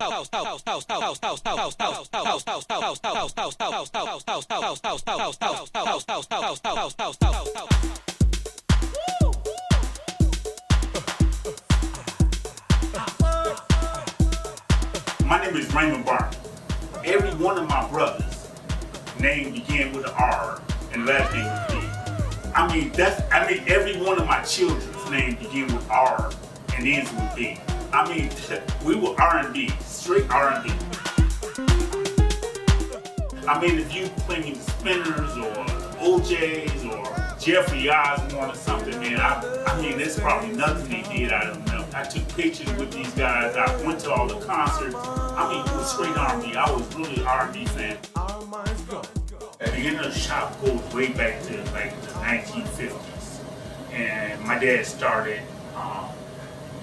My name is Raymond Barton. Every one of my brothers' name began with an R and last name was D. Every one of my children's name began with R and ends with D. We were R&B, straight R&B. If you playing Spinners or OJs or Jeffrey Osborne or something, man, there's probably nothing they did I don't know. I took pictures with these guys. I went to all the concerts. It was straight R&B. I was really R&B fan. The beginning of the shop goes way back to like the 1950s, and my dad started.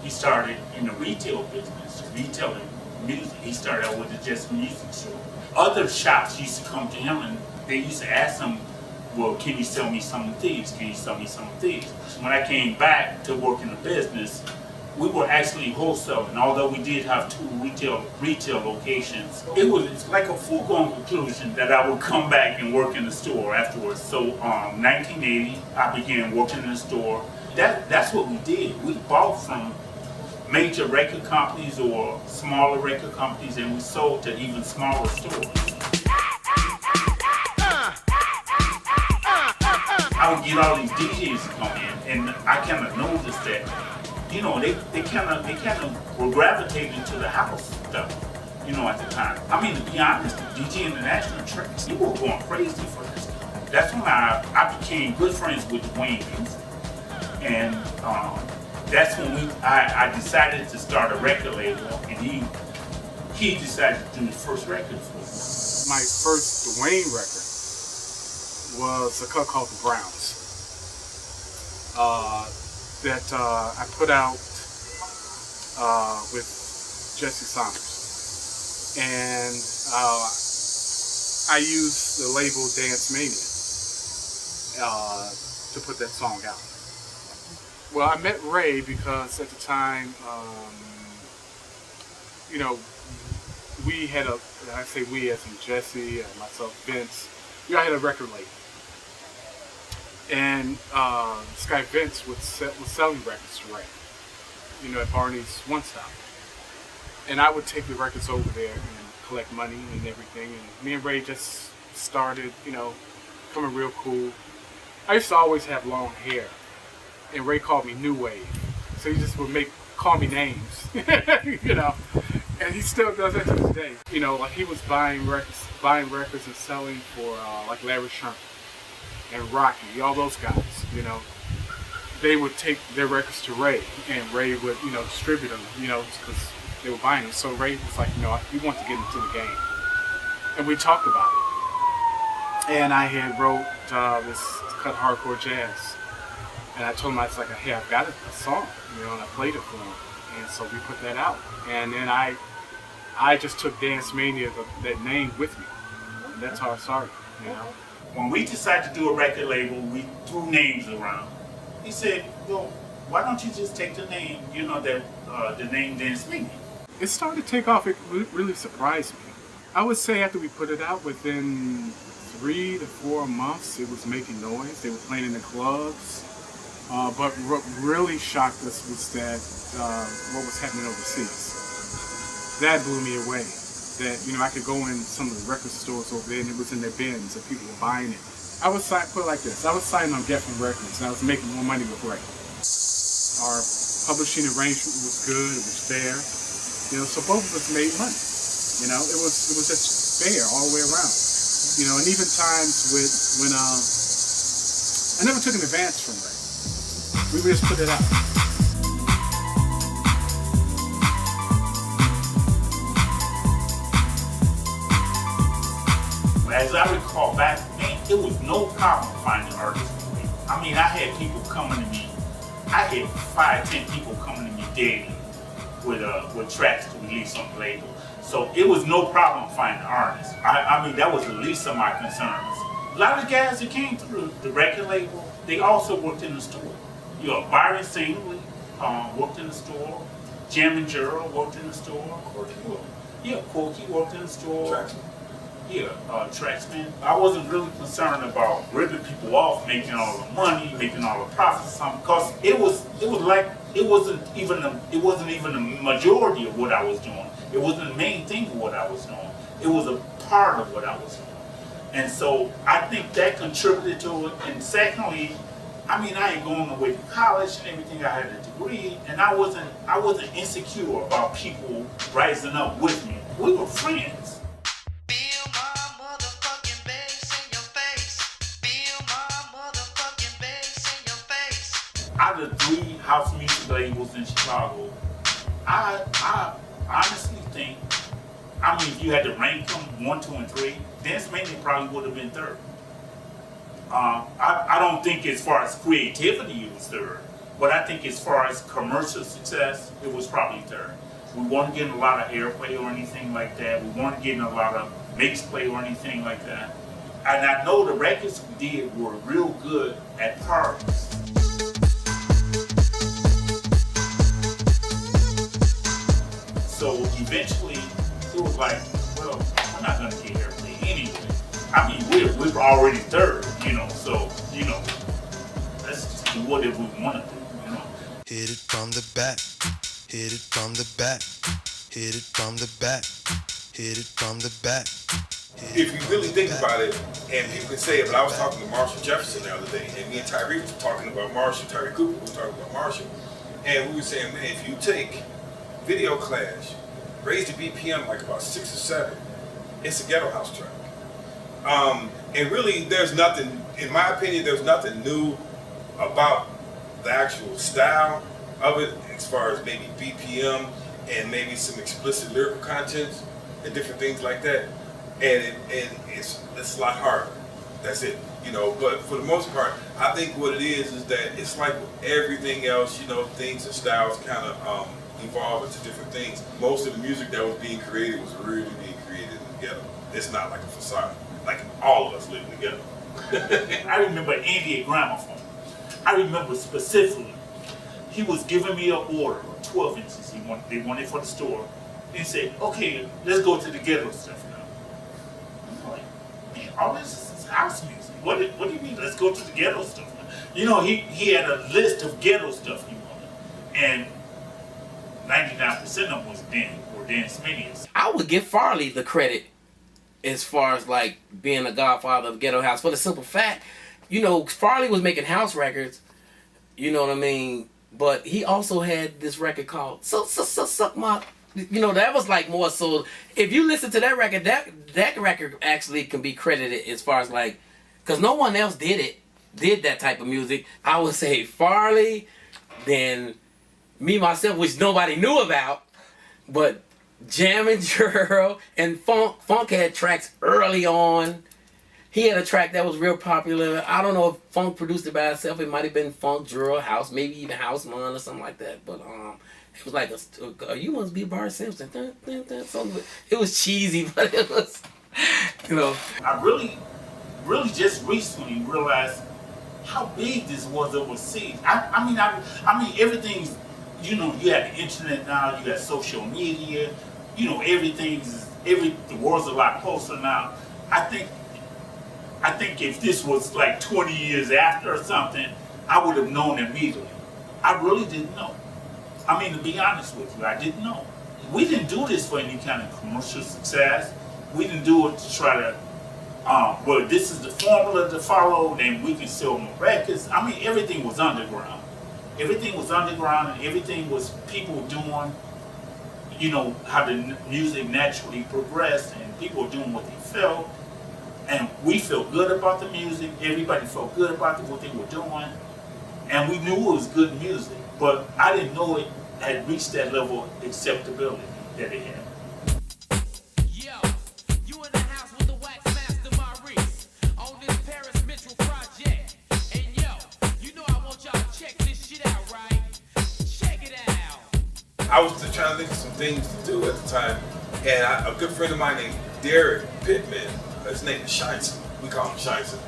He started in the retail business, retailing music. He started out with the Just Music store. Other shops used to come to him and they used to ask him, well, can you sell me some of these? Can you sell me some of these? When I came back to work in the business, we were actually wholesaling. Although we did have two retail locations, it was like a foregone conclusion that I would come back and work in the store afterwards. So 1980, I began working in the store. That's what we did. We bought from major record companies or smaller record companies, and we sold to even smaller stores. I would get all these DJs to come in, and I kind of noticed that, they kind of were gravitating to the house stuff, at the time. To be honest, the DJ International tracks, people were going crazy for this. That's when I became good friends with Dwayne Music, and that's when I decided to start a record label, and he decided to do his first record for me. My first Dwayne record was a cut called The Browns that I put out with Jesse Saunders, and I used the label Dance Mania to put that song out. Well, I met Ray because at the time, we had I say we as in Jesse and myself, Vince, I had a record label. And Sky Vince was selling records to Ray, at Barney's One Stop. And I would take the records over there and collect money and everything. And me and Ray just started, becoming real cool. I used to always have long hair. And Ray called me New Wave, so he just would call me names, and he still does that to this day. Like he was buying records and selling for like Larry Sherman and Rocky, all those guys. They would take their records to Ray, and Ray would distribute them, because they were buying them. So Ray was like, he wanted to get into the game, and we talked about it. And I had wrote this cut hardcore jazz. And I told him, hey, I've got a song, and I played it for him. And so we put that out. And then I just took Dance Mania, that name, with me. And that's how I started, When we decided to do a record label, we threw names around. He said, well, why don't you just take the name, the name Dance Mania? It started to take off. It really surprised me. I would say after we put it out, within 3 to 4 months, it was making noise. They were playing in the clubs. But what really shocked us was that what was happening overseas. That blew me away. That I could go in some of the record stores over there and it was in their bins and people were buying it. I was put it like this. I was signing on Geffen Records and I was making more money with Ray. Our publishing arrangement was good. It was fair. So both of us made money. It was just fair all the way around. And even times when I never took an advance from Ray. We just put it out. As I recall back, man, it was no problem finding artists. I had people coming to me. I had 5, 10 people coming to me daily with tracks to release on the label. So it was no problem finding artists. That was the least of my concerns. A lot of the guys that came through the record label, they also worked in the store. Byron Singley worked in the store. Jim and Gerald worked in the store. Yeah, Corky worked in the store. Tracksman. Yeah, Tracksman. I wasn't really concerned about ripping people off, making all the money, making all the profits, or something, because it wasn't even a majority of what I was doing. It wasn't the main thing of what I was doing. It was a part of what I was doing. And so I think that contributed to it. And secondly, I mean, I ain't going away to college and everything. I had a degree, and I wasn't insecure about people rising up with me. We were friends. Feel my motherfucking bass in your face. Feel my motherfucking bass in your face. Out of 3 house music labels in Chicago, I honestly think, I mean, if you had to rank them 1, 2, and 3, Dance Mania probably would have been third. I don't think as far as creativity it was third, but I think as far as commercial success, it was probably third. We weren't getting a lot of airplay or anything like that. We weren't getting a lot of mix play or anything like that. And I know the records we did were real good at parties. So eventually, it was like, well, we're not gonna get airplay anyway. I mean, we're already third, so, let's just do whatever we want to do, Hit it from the back, hit it from the back, hit it from the back, hit it from the back. If you really think about it, and people can say it, but I was talking to Marshall Jefferson the other day, and me and Tyree was talking about Marshall, Tyree Cooper was talking about Marshall, and we were saying, man, if you take Video Clash, raise the BPM like about 6 or 7, it's a ghetto house track. And really, there's nothing, in my opinion, there's nothing new about the actual style of it, as far as maybe BPM and maybe some explicit lyrical contents and different things like that. And it's a lot harder. That's it, But for the most part, I think what it is that it's like with everything else, things and styles kind of evolve into different things. Most of the music that was being created was really being created in the ghetto. It's not like a facade. Like all of us live in the ghetto. I remember Andy at Gramophone. I remember specifically, he was giving me an order of 12 inches. They wanted for the store. He said, okay, let's go to the ghetto stuff now. I'm like, man, all this is house music. What do you mean, let's go to the ghetto stuff now? He had a list of ghetto stuff he wanted. And 99% of them were Dance Manias. I would give Farley the credit as far as like being a godfather of ghetto house for the simple fact, Farley was making house records, you know what I mean? But he also had this record called Suck My, that was like more so. If you listen to that record, that record actually can be credited as far as like, because no one else did that type of music. I would say Farley, then me myself, which nobody knew about, but Jammin' Girl and Funk had tracks early on. He had a track that was real popular. I don't know if Funk produced it by itself. It might have been Funk, Drill, House, maybe even House Man or something like that. But it was like you must be Bart Simpson. Something. It was cheesy, but it was, I really just recently realized how big this was overseas. I mean, everything's, you have the internet now, you got social media, the world's a lot closer now. I think if this was like 20 years after or something, I would have known immediately. I really didn't know. I mean, to be honest with you, I didn't know. We didn't do this for any kind of commercial success. We didn't do it to try to, well, this is the formula to follow, then we can sell more records. I mean, everything was underground. Everything was underground, and everything was people doing, how the music naturally progressed, and people were doing what they felt. And we felt good about the music. Everybody felt good about what they were doing. And we knew it was good music. But I didn't know it had reached that level of acceptability that it had. Yo, you in the house with the wax master Maurice on this Paris Mitchell project. And yo, I want y'all to check this shit out, right? Check it out. I was just trying to think of some things to do at the time, and a good friend of mine named Derek Pittman, his name is Shineson. We call him Shineson.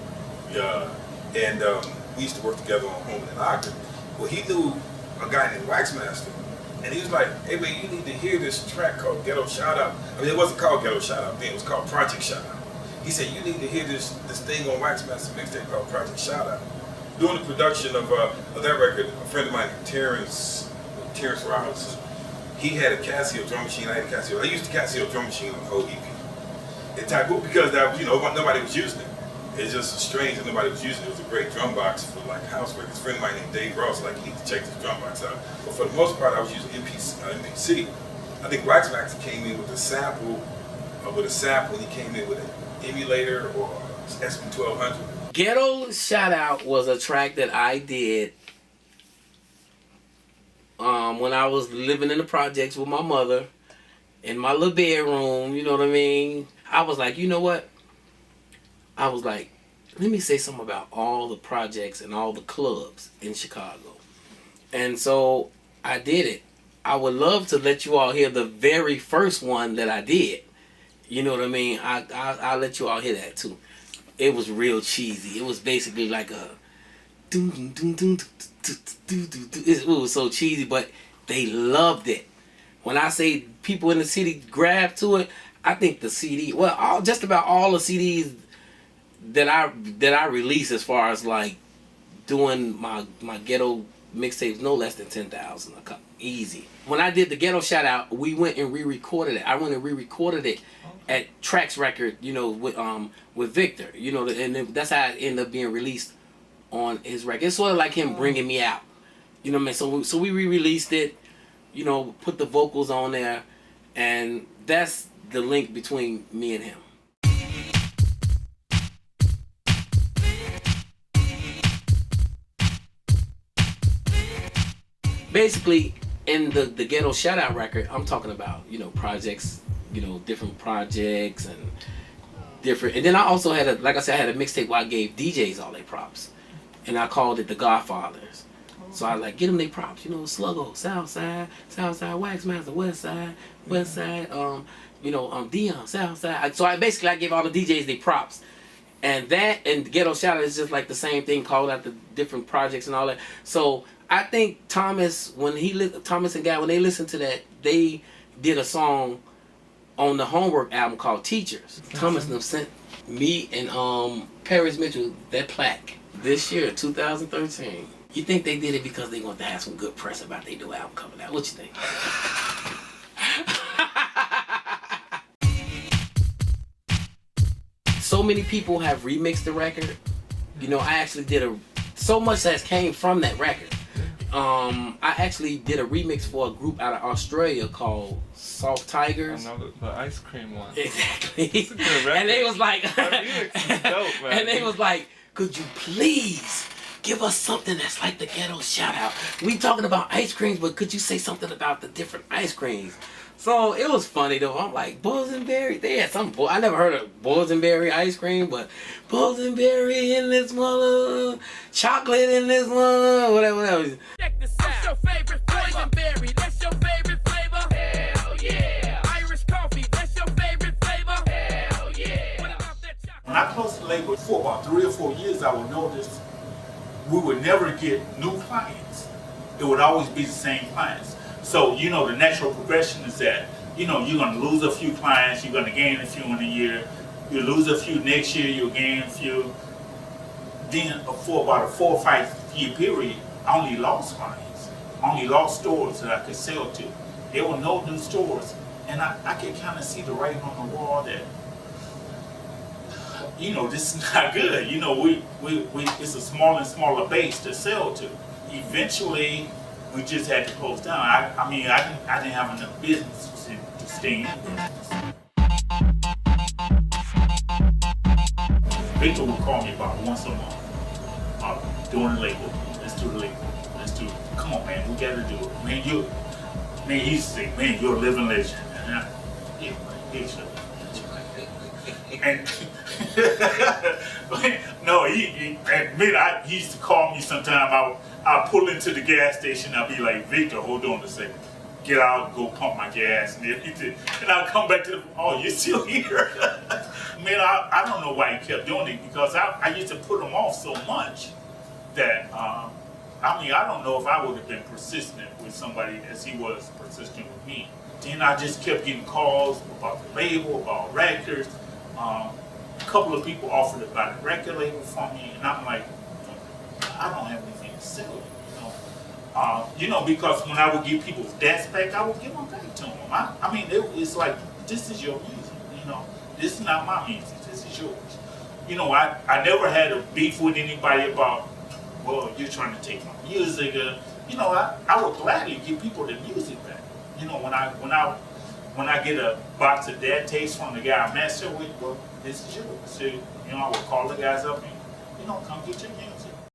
Yeah. And we used to work together on Home and Ogden. Well, he knew a guy named Waxmaster, And he was like, hey man, you need to hear this track called Ghetto Shout Out. I mean, it wasn't called Ghetto Shout Out then, it was called Project Shout Out. He said, you need to hear this thing on Waxmaster mixtape called Project Shout Out. During the production of that record, a friend of mine, Terrence Robinson, he had a Casio drum machine. I had a Casio. I used the Casio drum machine on the whole EP. It type because that nobody was using it. It's just strange that nobody was using it. It was a great drum box for like house records. A friend of mine named Dave Ross, like, you need to check this drum box out. But for the most part, I was using MPC. I think Waxmaster came in with a sample, and he came in with an emulator or SP1200. Ghetto Shout Out was a track that I did when I was living in the projects with my mother in my little bedroom, you know what I mean? I was like, you know what? I was like, let me say something about all the projects and all the clubs in Chicago. And so I did it. I would love to let you all hear the very first one that I did. You know what I mean? I'll let you all hear that too. It was real cheesy. It was basically like a it was so cheesy, but they loved it. When I say people in the city grabbed to it, I think the CD, well, just about all the CDs that I release as far as like doing my ghetto mixtapes, no less than 10,000 easy. When I did the Ghetto Shout Out, we went and re-recorded it. I went and re-recorded it at Trax Record, you know, with Victor, you know, and that's how it ended up being released on his record. It's sort of like him bringing me out, you know what I mean? So we re-released it, you know, put the vocals on there, and that's the link between me and him. Basically, in the Ghetto Shout Out record, I'm talking about, you know, projects, you know, different projects and different. And then I also had like I said, I had a mixtape where I gave DJs all their props, and I called it The Godfathers. So I like, get them their props, you know, Sluggo, Southside, Waxmaster, Westside, you know, Dion, Southside. So I gave all the DJs their props. And that and Ghetto Shout Out is just like the same thing, called out the different projects and all that. So I think Thomas and Guy, when they listened to that, they did a song on the Homework album called Teachers. Thomas and them sent me and Paris Mitchell that plaque this year, 2013. You think they did it because they want to have some good press about their new album coming out? What you think? So many people have remixed the record. You know, I actually did so much that came from that record. I actually did a remix for a group out of Australia called Soft Tigers. I know the ice cream one. Exactly. It's a good record. And they was like, dope, man. And they was like, could you please give us something that's like the Ghetto Shout Out? We talking about ice creams, but could you say something about the different ice creams? So it was funny though. I'm like, Boysenberry. They had some. I never heard of Boysenberry ice cream, but Boysenberry in this one, chocolate in this one, whatever. Check this out. What's your favorite boysenberry? That's your favorite flavor? Hell yeah. Irish coffee, that's your favorite flavor? Hell yeah. What about that chocolate? When I closed the label for about 3 or 4 years, I would notice we would never get new clients. It would always be the same clients. So, you know, the natural progression is that, you know, you're going to lose a few clients, you're going to gain a few in a year, you lose a few next year, you'll gain a few. Then for about a 4 or 5 year period, I only lost clients. I only lost stores that I could sell to. There were no new stores. And I could kind of see the writing on the wall that, you know, this is not good. You know, it's a smaller and smaller base to sell to. Eventually, we just had to close down. I mean, I didn't have enough business to stay in business. Victor would call me about once a month, doing the label. Let's do the label. Let's do it. Come on, man, we gotta do it. Man, he used to say, man, you're a living legend. And yeah, he's a and no, he used to call me sometime. I'll pull into the gas station. I'll be like, Victor, hold on a second. Get out, go pump my gas, and everything. And I'll come back to oh, you're still here? Man, I don't know why he kept doing it, because I used to put him off so much that I mean, I don't know if I would have been persistent with somebody as he was persistent with me. Then I just kept getting calls about the label, about records. A couple of people offered to buy the record label for me, and I'm like, I don't have anything to sell, because when I would give people's debts back, I would give them back to them. I mean, it's like, this is your music, this is not my music, this is yours. I never had a beef with anybody about, well, you're trying to take my music. I would gladly give people the music back. When I get a box of Dad Tapes from the guy I master with, well, this is yours. So, I would call the guys up and, come get your music.